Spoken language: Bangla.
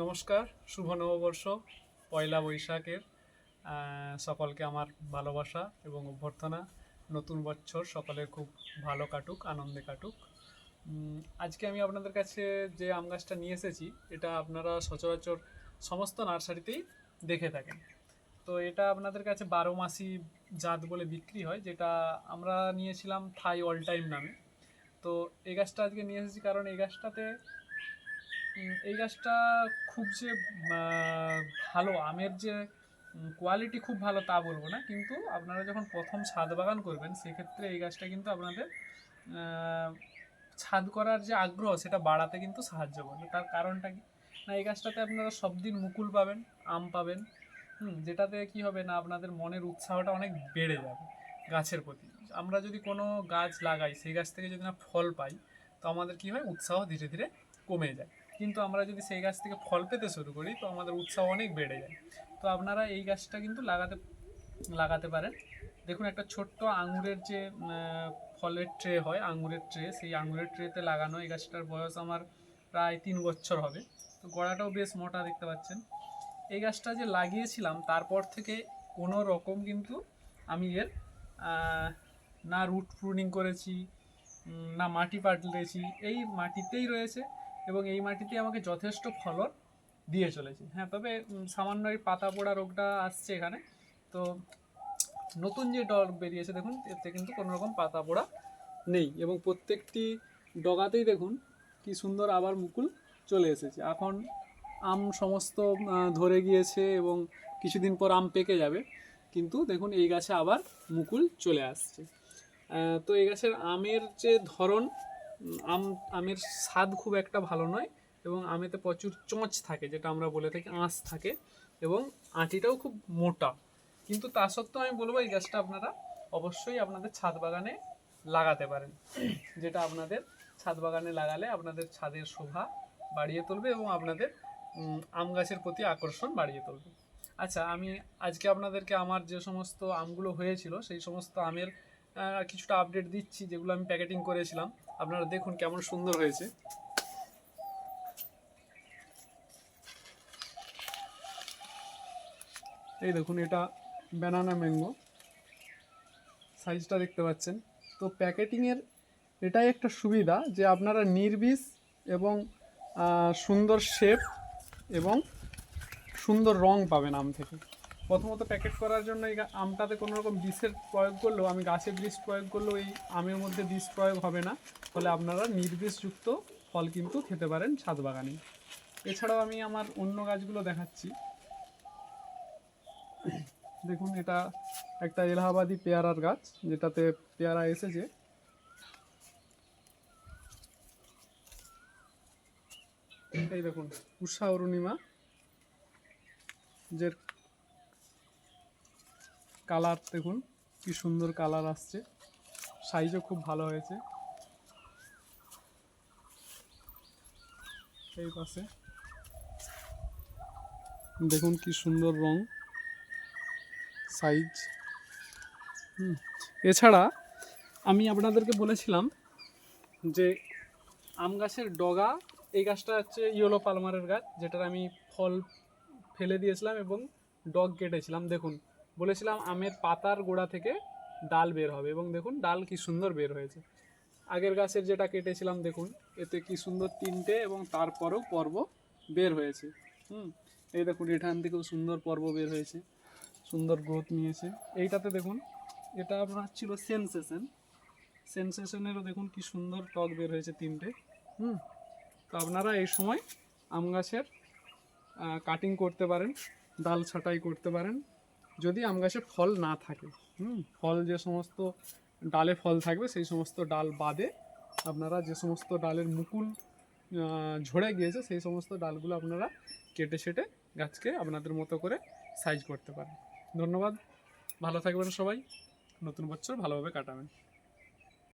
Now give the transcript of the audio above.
নমস্কার, শুভ নববর্ষ, পয়লা বৈশাখের সকলকে আমার ভালোবাসা এবং অভ্যর্থনা। নতুন বছর সকলের খুব ভালো কাটুক, আনন্দে কাটুক। আজকে আমি আপনাদের কাছে যে আম গাছটা নিয়ে এসেছি, এটা আপনারা সচরাচর সমস্ত নার্সারিতেই দেখে থাকেন। তো এটা আপনাদের কাছে 12 মাসি জাত বলে বিক্রি হয়, যেটা আমরা নিয়েছিলাম থাই অল টাইম নামে। তো এই গাছটা আজকে নিয়ে এসেছি কারণ এই গাছটা খুব যে ভালো আমের যে কোয়ালিটি খুব ভালো তা বলবো না, কিন্তু আপনারা যখন প্রথম ছাদ বাগান করবেন সেক্ষেত্রে এই গাছটা কিন্তু আপনাদের ছাদ করার যে আগ্রহ সেটা বাড়াতে কিন্তু সাহায্য করবে। তার কারণটা কি না, এই গাছটাতে আপনারা সব দিন মুকুল পাবেন, আম পাবেন, যেটাতে কি হবে না, আপনাদের মনের উৎসাহটা অনেক বেড়ে যাবে গাছের প্রতি। আমরা যদি কোনো গাছ লাগাই, সেই গাছ থেকে যদি না ফল পাই, তো আমাদের কি হয়, উৎসাহ ধীরে ধীরে কমে যায়। কিন্তু আমরা যদি সেই গাছ থেকে ফল পেতে শুরু করি, তো আমাদের উৎসাহ অনেক বেড়ে যায়। তো আপনারা এই গাছটা কিন্তু লাগাতে পারেন। দেখুন, একটা ছোট্ট আঙুরের যে ফলের ট্রে হয়, আঙুরের ট্রে, সেই আঙুরের ট্রেতে লাগানো এই গাছটার বয়স আমার প্রায় 3 বছর হবে। তো গোড়াটাও বেশ মোটা দেখতে পাচ্ছেন। এই গাছটা যে লাগিয়েছিলাম তারপর থেকে কোনো রকম কিন্তু আমি এর না রুট প্রুনিং করেছি, না মাটি পাল্টেছি, এই মাটিতেই রয়েছে এবং এই মাটিতে আমাকে যথেষ্ট ফলন দিয়ে চলেছে। হ্যাঁ, তবে সামান্য এই পাতা পোড়া রোগটা আসছে এখানে। তো নতুন যে ডগ বেরিয়েছে দেখুন, এতে কিন্তু কোনো রকম পাতা পোড়া নেই এবং প্রত্যেকটি ডগাতেই দেখুন কি সুন্দর আবার মুকুল চলে এসেছে। এখন আম সমস্ত ধরে গিয়েছে এবং কিছুদিন পর আম পেকে যাবে, কিন্তু দেখুন এই গাছে আবার মুকুল চলে আসছে। তো এই গাছের আমের যে ধরন, আমের স্বাদ খুব একটা ভালো নয় এবং আমেতে প্রচুর চোঁচ থাকে, যেটা আমরা বলে থাকি আঁশ থাকে, এবং আঁটিটাও খুব মোটা। কিন্তু তা সত্ত্বেও আমি বলবো এই গাছটা আপনারা অবশ্যই আপনাদের ছাদ বাগানে লাগাতে পারেন, যেটা আপনাদের ছাদ বাগানে লাগালে আপনাদের ছাদের শোভা বাড়িয়ে তুলবে এবং আপনাদের আম গাছের প্রতি আকর্ষণ বাড়িয়ে তুলবে। আচ্ছা, আমি আজকে আপনাদেরকে আমার যে সমস্ত আমগুলো হয়েছিল সেই সমস্ত আমের কিছুটা আপডেট দিচ্ছি, যেগুলো আমি প্যাকেটিং করেছিলাম। আপনারা দেখুন কেমন সুন্দর হয়েছে। এই দেখুন, এটা ব্যানানা ম্যাঙ্গো, সাইজটা দেখতে পাচ্ছেন। তো প্যাকেটিংয়ের এটাই একটা সুবিধা যে আপনারা নির্বিষ এবং সুন্দর শেপ এবং সুন্দর রং পাবেন আম থেকে। প্রথমত প্যাকেট করার জন্য এই আমটাতে কোনো রকম বিষের প্রয়োগ করলেও, আমি গাছে বিষ প্রয়োগ করলেও এই আমের মধ্যে বিষ প্রয়োগ হবে না, ফলে আপনারা নির্বিষযুক্ত ফল কিন্তু খেতে পারেন ছাদ বাগানে। এছাড়াও আমি আমার অন্য গাছগুলো দেখাচ্ছি। দেখুন, এটা একটা এলাহাবাদি পেয়ারার গাছ, যেটাতে পেয়ারা এসেছে। এই দেখুন, উষা অরুণিমা, যে কালার দেখুন কি সুন্দর কালার আসছে, সাইজও খুব ভালো হয়েছে। এই পাশে দেখুন কি সুন্দর রং, সাইজ। এছাড়া আমি আপনাদেরকে বলেছিলাম যে আম গাছের ডগা, এই গাছটা হচ্ছে ইয়েলো পালমারের গাছ, যেটার আমি ফল ফেলে দিয়েছিলাম এবং ডগ কেটেছিলাম। দেখুন, বলেছিলাম আমের পাতার গোড়া থেকে ডাল বের হবে, এবং দেখুন ডাল কি সুন্দর বের হয়েছে। আগের গাছের যেটা কেটেছিলাম দেখুন, এতে কি সুন্দর তিনটে এবং তারপরেও পর্ব বের হয়েছে। এই দেখুন, এখান থেকেও সুন্দর পর্ব বের হয়েছে, সুন্দর গ্রোথ নিয়েছে। এইটাতে দেখুন, এটা আপনার ছিল সেন্সেশনেরও দেখুন কি সুন্দর টক বের হয়েছে তিনটে। তো আপনারা এই সময় আম গাছের কাটিং করতে পারেন, ডাল ছাঁটাই করতে পারেন, যদি আম গাছে ফল না থাকে। ফল যে সমস্ত ডালে ফল থাকবে সেই সমস্ত ডাল বাদে আপনারা যে সমস্ত ডালের মুকুল ঝরে গিয়েছে সেই সমস্ত ডালগুলো আপনারা কেটে সেটে গাছকে আপনাদের মতো করে সাইজ করতে পারেন। ধন্যবাদ, ভালো থাকবেন সবাই, নতুন বছর ভালোভাবে কাটাবেন।